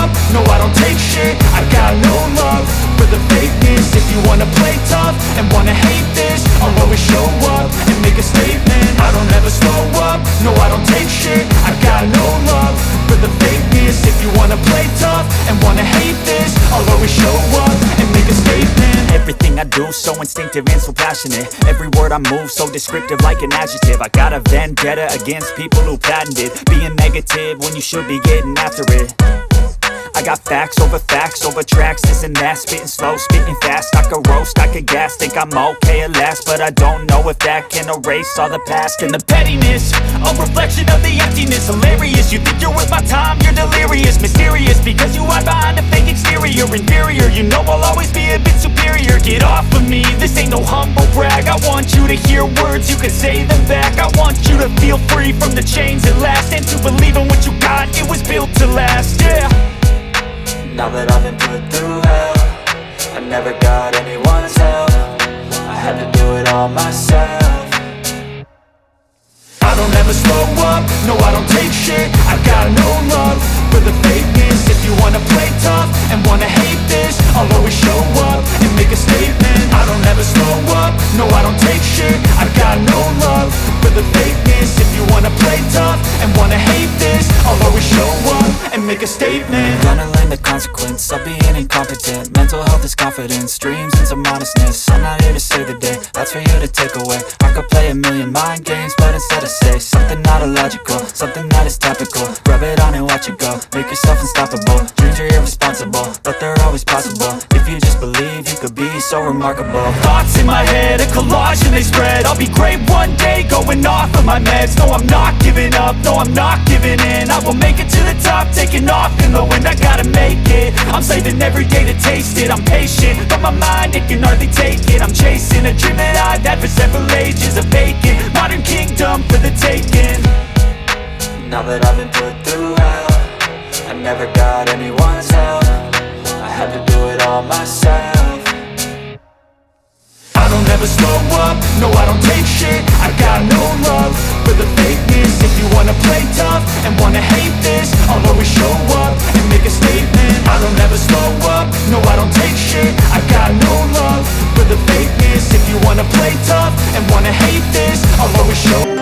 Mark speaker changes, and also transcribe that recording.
Speaker 1: up, no I don't take shit. I got no love for the fakeness. If you wanna play tough and wanna hate this, I'll always show up and make a statement. I don't ever slow up, no I don't take shit. I got no love for the fakeness. If you wanna play tough and wanna hate this, I'll always show up and make a statement.
Speaker 2: Everything I do so instinctive and so passionate. Every word I move so descriptive like an adjective. I got a vendetta against people who patented being negative when you should be getting after it. I got facts over tracks, this and that. Spitting slow, spitting fast. I could roast, I could gas. Think I'm okay at last, but I don't know if that can erase all the past. And the pettiness, a reflection of the emptiness. Hilarious, you think you're worth my time, you're delirious. Mysterious, because you hide behind a fake exterior. Inferior, you know I'll always be a bit superior. Get off of me, this ain't no humble brag. I want you to hear words, you can say them back. I want you to feel free from the chains at last, and to believe in what you got, it was built to last, yeah.
Speaker 3: Now that I've been put through hell, I never got anyone's help. I had to do it all myself.
Speaker 1: I don't ever slow up, no I don't take shit. I got no love for the fakeness. If you wanna play tough and wanna hate this, I'll always show up and make a statement. I don't ever slow up, no I don't take shit. I got no love for the fakeness. If you wanna play tough and wanna hate this, I'll always show up and make a statement.
Speaker 3: Gonna learn the consequence of being incompetent. Mental health is confidence, dreams and some modestness. I'm not here to save the day, that's for you to take away. I could play a million mind games, but instead I say something not illogical, something that is topical. Rub it on and watch it go, make yourself unstoppable. Dreams are irresponsible, but they're always possible. If you just believe, you could be so remarkable.
Speaker 2: Thoughts in my head, a collage and they spread. I'll be great one day, going off of my meds. No, I'm not giving up, no, I'm not giving in. I will make it to the top, taking off in the wind. I gotta make it, I'm saving every day to taste it. I'm patient, but my mind, it can hardly take it. I'm chasing a dream that I've had for several ages. A vacant, modern kingdom for the taking.
Speaker 3: Now that I've been put through hell, I never got anyone's help. I had to do it all myself.
Speaker 1: I don't ever slow up, no I don't take shit. I got no love for the fakeness. If you wanna play tough and wanna hate this, I'll always show up and make a statement. I don't ever slow up, no I don't take shit. I got no love for the fakeness. If you wanna play tough and wanna hate this, I'll always show up.